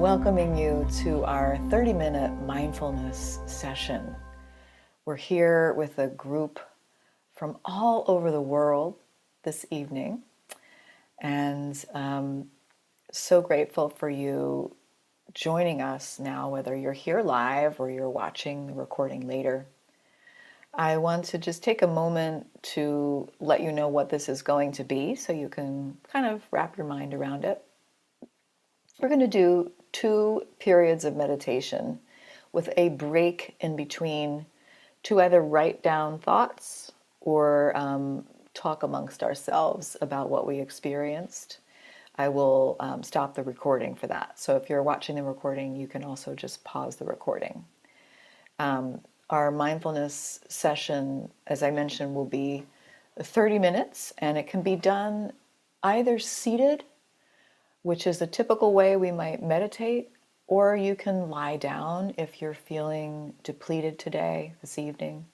welcoming you to our 30-minute mindfulness session. We're here with a group from all over the world this evening, and so grateful for you joining us now, whether you're here live or you're watching the recording later. I want to just take a moment to let you know what this is going to be so you can kind of wrap your mind around it. We're going to do 2 periods of meditation with a break in between to either write down thoughts or talk amongst ourselves about what we experienced. I will stop the recording for that. So if you're watching the recording, you can also just pause the recording. Our mindfulness session, as I mentioned, will be 30 minutes, and it can be done either seated, which is a typical way we might meditate, or you can lie down if you're feeling depleted today, this evening,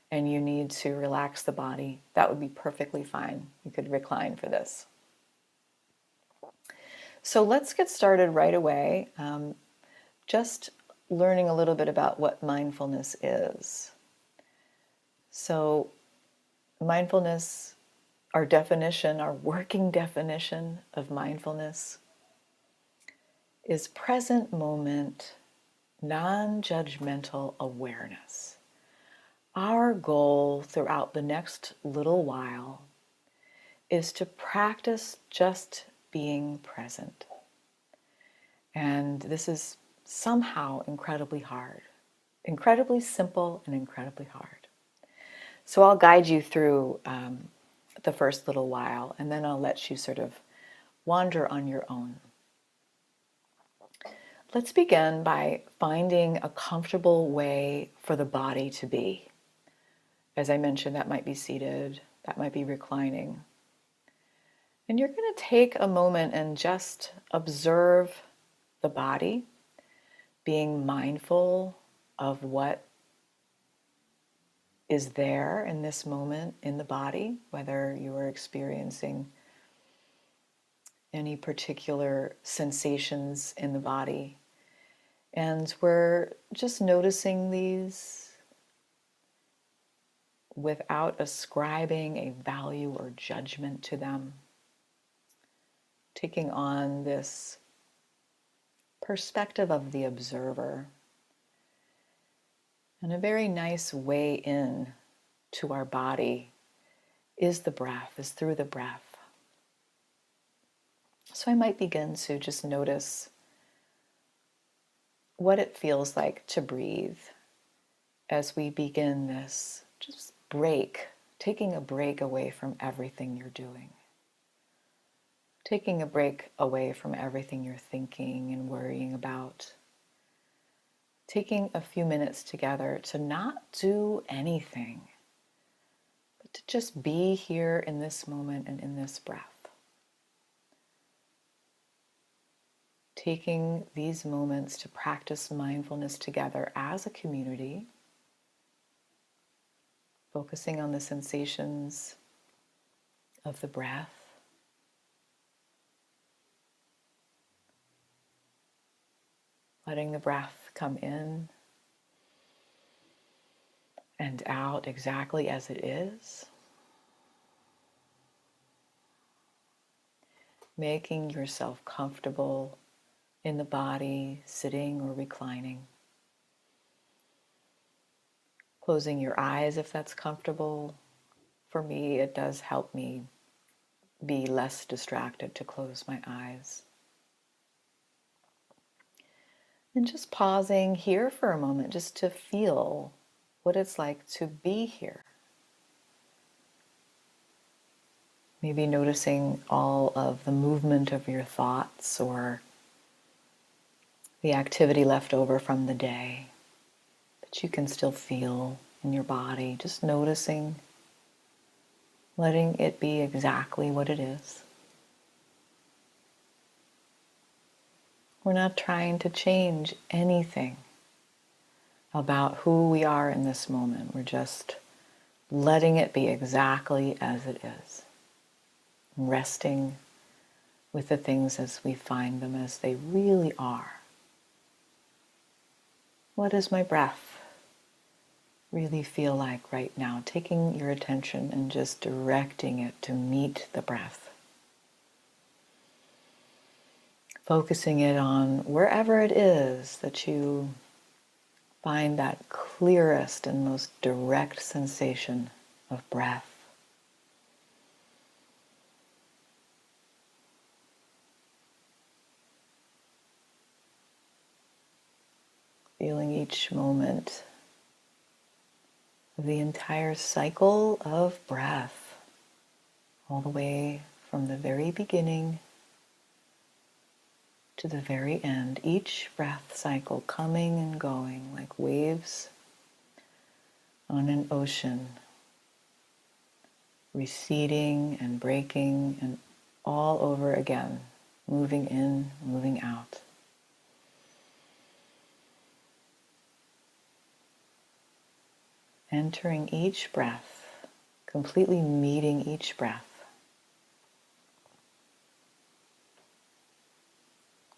and you need to relax the body. That would be perfectly fine. You could recline for this. So let's get started right away. Just learning a little bit about what mindfulness is. So mindfulness, our definition, our working definition of mindfulness is present moment, non-judgmental awareness. Our goal throughout the next little while is to practice just being present. And this is somehow incredibly hard, incredibly simple and incredibly hard. So I'll guide you through the first little while, and then I'll let you sort of wander on your own. Let's begin by finding a comfortable way for the body to be. As I mentioned, that might be seated, that might be reclining. And you're going to take a moment and just observe the body, being mindful of what is there in this moment in the body, whether you are experiencing any particular sensations in the body. And we're just noticing these without ascribing a value or judgment to them, taking on this perspective of the observer. And a very nice way in to our body is the breath, is through the breath. So I might begin to just notice what it feels like to breathe as we begin this just break, taking a break away from everything you're doing. Taking a break away from everything you're thinking and worrying about. Taking a few minutes together to not do anything, but to just be here in this moment and in this breath. Taking these moments to practice mindfulness together as a community, focusing on the sensations of the breath, letting the breath come in and out exactly as it is. Making yourself comfortable in the body, sitting or reclining. Closing your eyes if that's comfortable. For me, it does help me be less distracted to close my eyes. And just pausing here for a moment just to feel what it's like to be here. Maybe noticing all of the movement of your thoughts or the activity left over from the day that you can still feel in your body. Just noticing, letting it be exactly what it is. We're not trying to change anything about who we are in this moment. We're just letting it be exactly as it is. Resting with the things as we find them as they really are. What does my breath really feel like right now? Taking your attention and just directing it to meet the breath. Focusing it on wherever it is that you find that clearest and most direct sensation of breath. Feeling each moment of the entire cycle of breath, all the way from the very beginning to the very end. Each breath cycle coming and going like waves on an ocean, receding and breaking and all over again, moving in, moving out. Entering each breath, completely meeting each breath,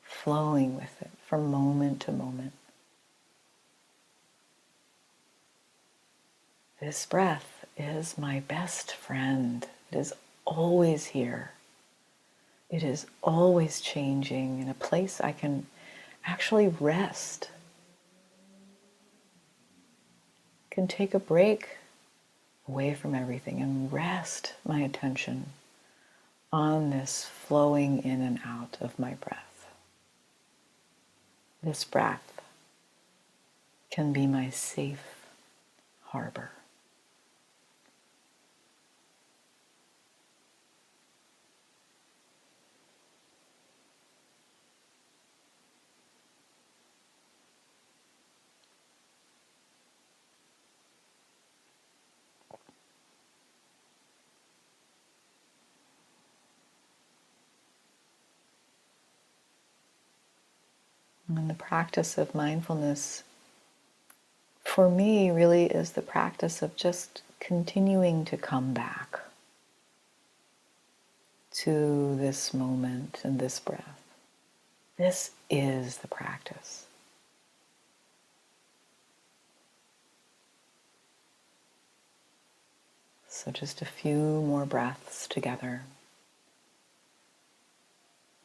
flowing with it from moment to moment. This breath is my best friend. It is always here. It is always changing in a place I can actually rest. Can take a break away from everything and rest my attention on this flowing in and out of my breath. This breath can be my safe harbor. And the practice of mindfulness, for me, really is the practice of just continuing to come back to this moment and this breath. This is the practice. So just a few more breaths together.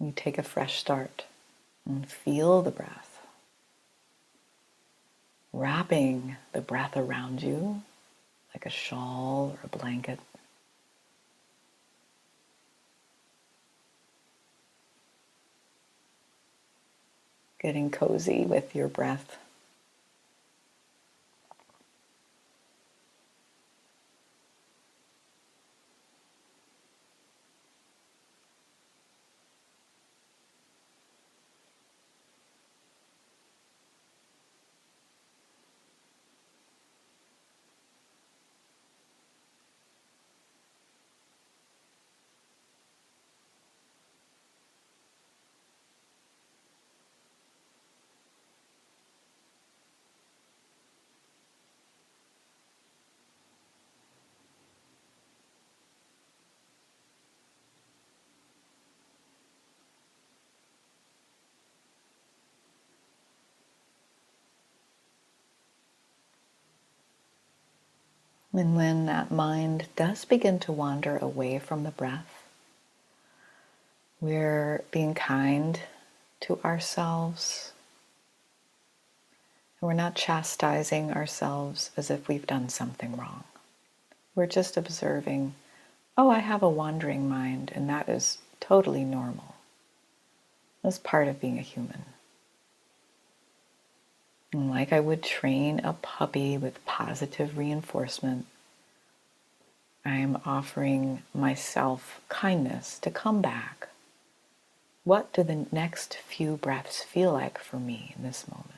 You take a fresh start and feel the breath, wrapping the breath around you like a shawl or a blanket. Getting cozy with your breath. And when that mind does begin to wander away from the breath, we're being kind to ourselves. And we're not chastising ourselves as if we've done something wrong. We're just observing, oh, I have a wandering mind, and that is totally normal. That's part of being a human. And like I would train a puppy with positive reinforcement, I am offering myself kindness to come back. What do the next few breaths feel like for me in this moment?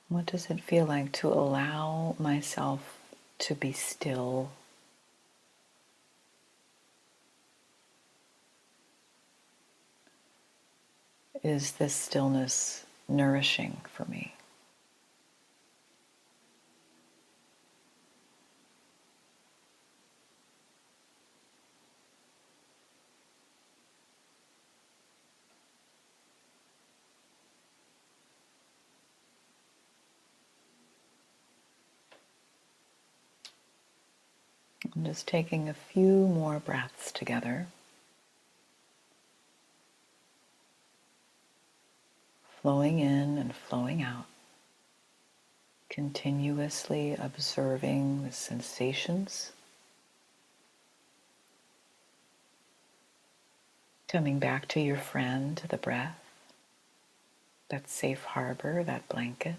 What does it feel like to allow myself to be still Is this stillness nourishing for me? I'm just taking a few more breaths together, flowing in and flowing out, continuously observing the sensations, coming back to your friend, to the breath, that safe harbor, that blanket.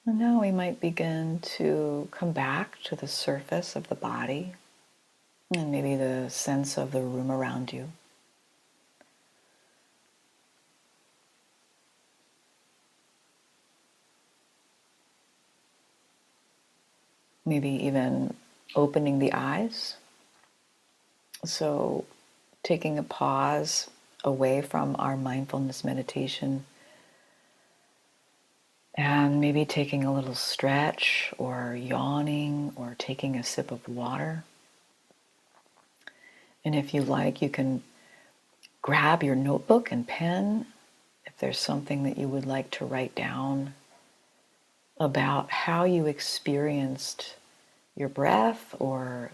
And now we might begin to come back to the surface of the body and maybe the sense of the room around you. Maybe even opening the eyes. So taking a pause away from our mindfulness meditation and maybe taking a little stretch or yawning or taking a sip of water. And if you like, you can grab your notebook and pen if there's something that you would like to write down about how you experienced your breath or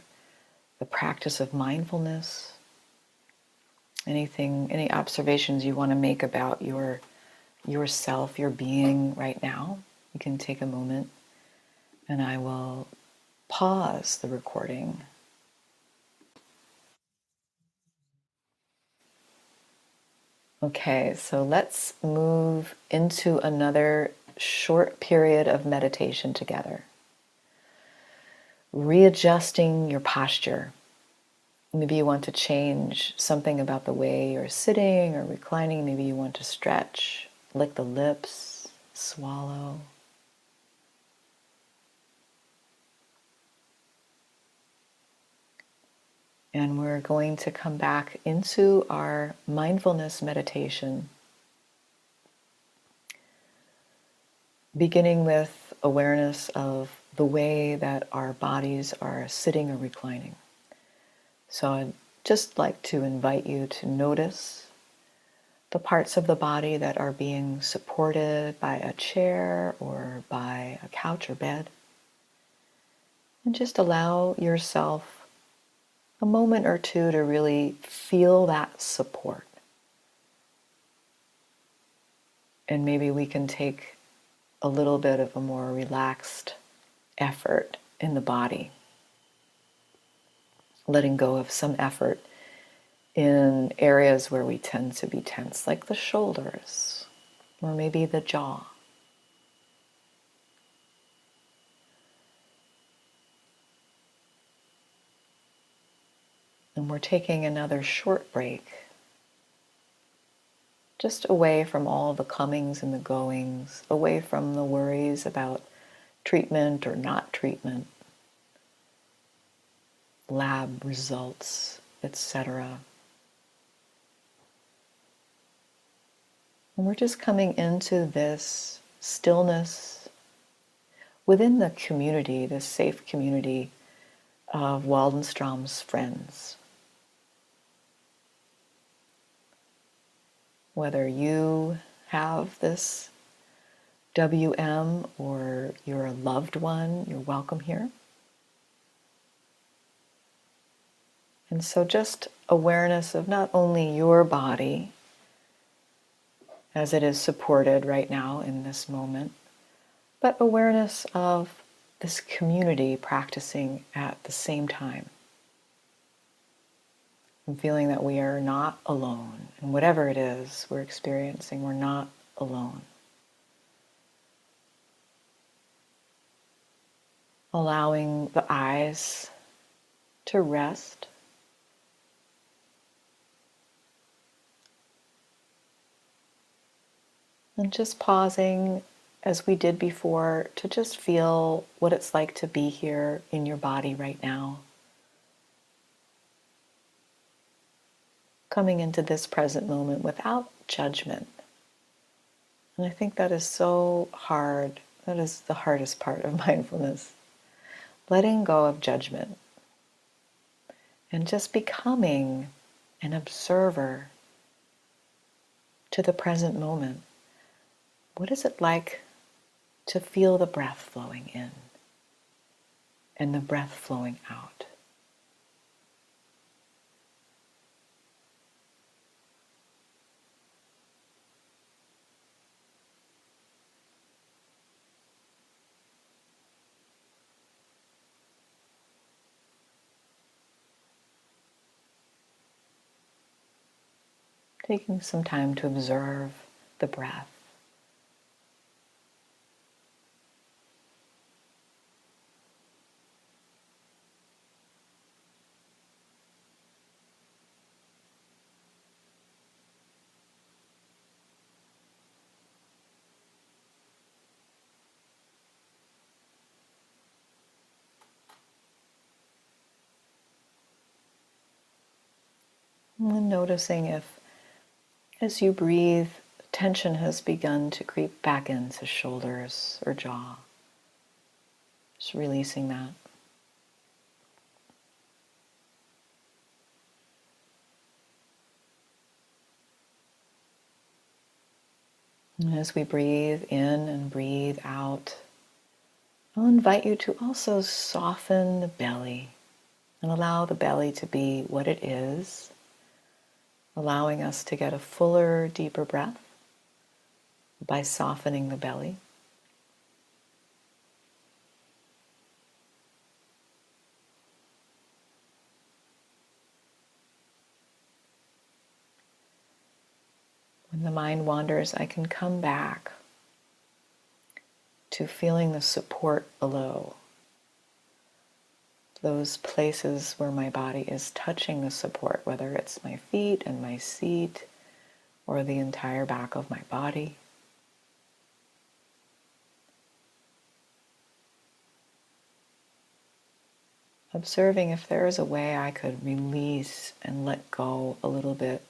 the practice of mindfulness. Anything, any observations you want to make about yourself, your being right now, you can take a moment and I will pause the recording. Okay, so let's move into another short period of meditation together. Readjusting your posture. Maybe you want to change something about the way you're sitting or reclining. Maybe you want to stretch, lick the lips, swallow. And we're going to come back into our mindfulness meditation, beginning with awareness of the way that our bodies are sitting or reclining. So I'd just like to invite you to notice the parts of the body that are being supported by a chair or by a couch or bed. And just allow yourself a moment or two to really feel that support. And maybe we can take a little bit of a more relaxed effort in the body, letting go of some effort in areas where we tend to be tense, like the shoulders or maybe the jaw. And we're taking another short break, just away from all the comings and the goings, away from the worries about treatment or not treatment, lab results, etc. And we're just coming into this stillness within the community, this safe community of Waldenstrom's friends. Whether you have this WM or you're a loved one, you're welcome here. And so just awareness of not only your body as it is supported right now in this moment, but awareness of this community practicing at the same time. And feeling that we are not alone. And whatever it is we're experiencing, we're not alone. allowing the eyes to rest. And just pausing as we did before to just feel what it's like to be here in your body right now. Coming into this present moment without judgment. And I think that is so hard. That is the hardest part of mindfulness. Letting go of judgment and just becoming an observer to the present moment. What is it like to feel the breath flowing in and the breath flowing out? Taking some time to observe the breath. And noticing if, as you breathe, tension has begun to creep back into shoulders or jaw. Just releasing that. And as we breathe in and breathe out, I'll invite you to also soften the belly and allow the belly to be what it is, allowing us to get a fuller, deeper breath by softening the belly. When the mind wanders, I can come back to feeling the support below. Those places where my body is touching the support, whether it's my feet and my seat or the entire back of my body. Observing if there is a way I could release and let go a little bit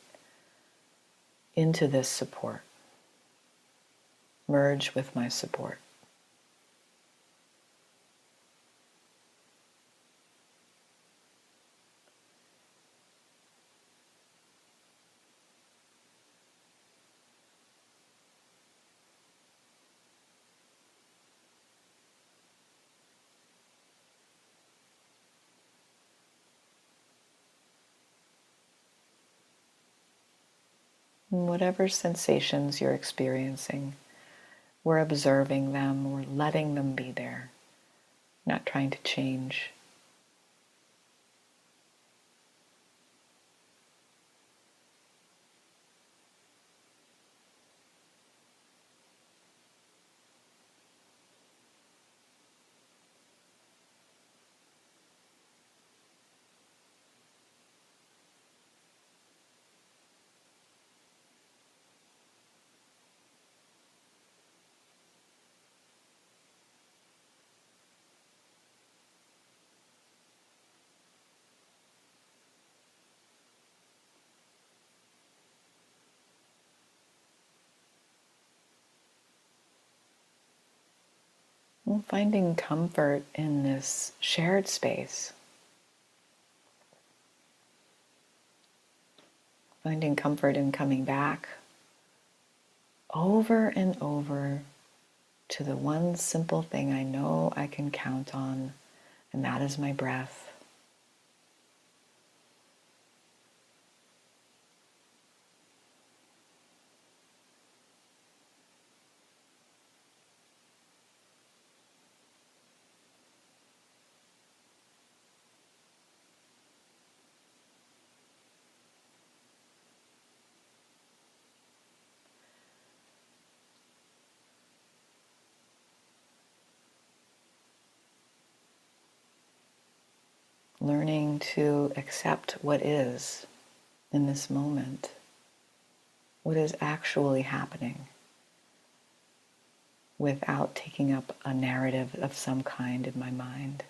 into this support. Merge with my support. And whatever sensations you're experiencing, we're observing them, we're letting them be there, not trying to change. And finding comfort in this shared space. Finding comfort in coming back over and over to the one simple thing I know I can count on, and that is my breath. learning to accept what is in this moment, what is actually happening, without taking up a narrative of some kind in my mind.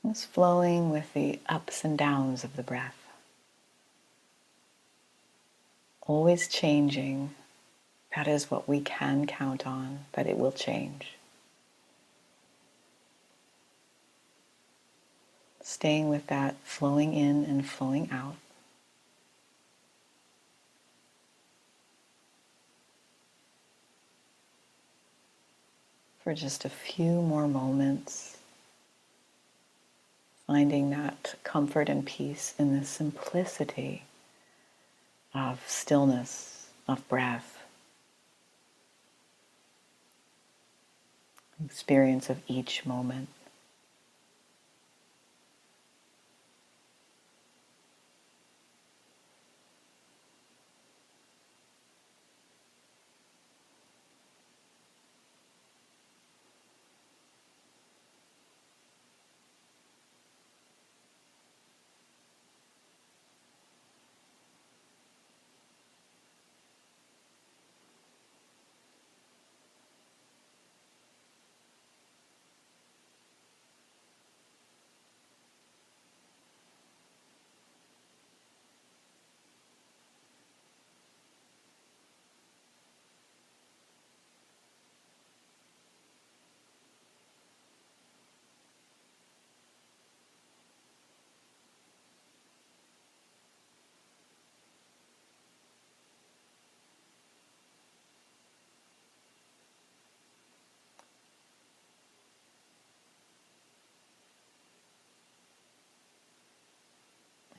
Just flowing with the ups and downs of the breath. Always changing. That is what we can count on, that it will change. Staying with that flowing in and flowing out. For just a few more moments, finding that comfort and peace in the simplicity of stillness, of breath, experience of each moment.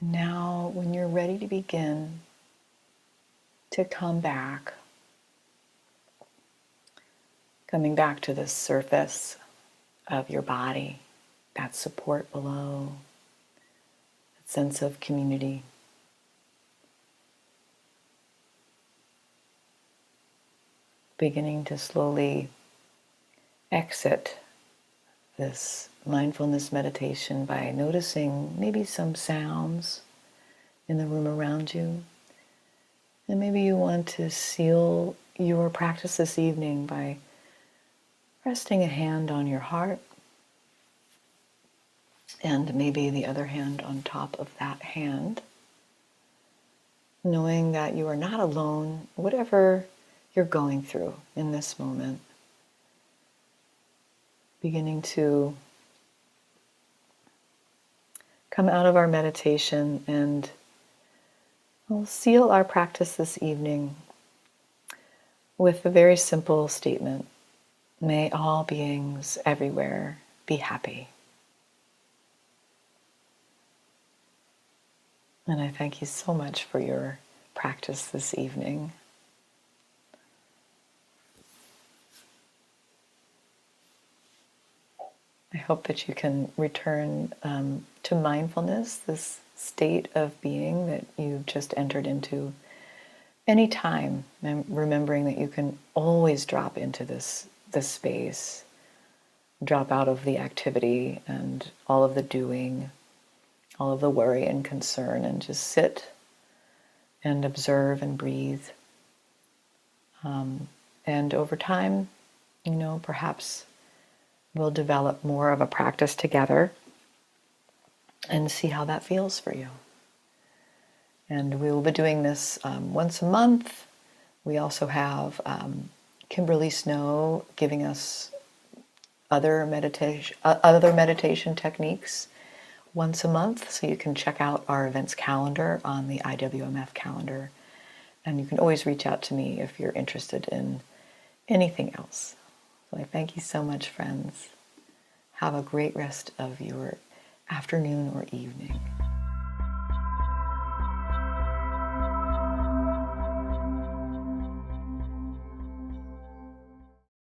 Now, when you're ready to begin to come back, coming back to the surface of your body, that support below, that sense of community. Beginning to slowly exit this mindfulness meditation by noticing maybe some sounds in the room around you. And maybe you want to seal your practice this evening by resting a hand on your heart and maybe the other hand on top of that hand, knowing that you are not alone, whatever you're going through in this moment. Beginning to come out of our meditation, and we'll seal our practice this evening with a very simple statement. May all beings everywhere be happy. And I thank you so much for your practice this evening. I hope that you can return to mindfulness, this state of being that you just entered into anytime, remembering that you can always drop into this space, drop out of the activity and all of the doing, all of the worry and concern, and just sit and observe and breathe. And over time, perhaps we'll develop more of a practice together and see how that feels for you. And we will be doing this once a month. We also have Kimberly Snow giving us other meditation techniques once a month. So you can check out our events calendar on the IWMF calendar. And you can always reach out to me if you're interested in anything else. So I thank you so much, friends. Have a great rest of your afternoon or evening.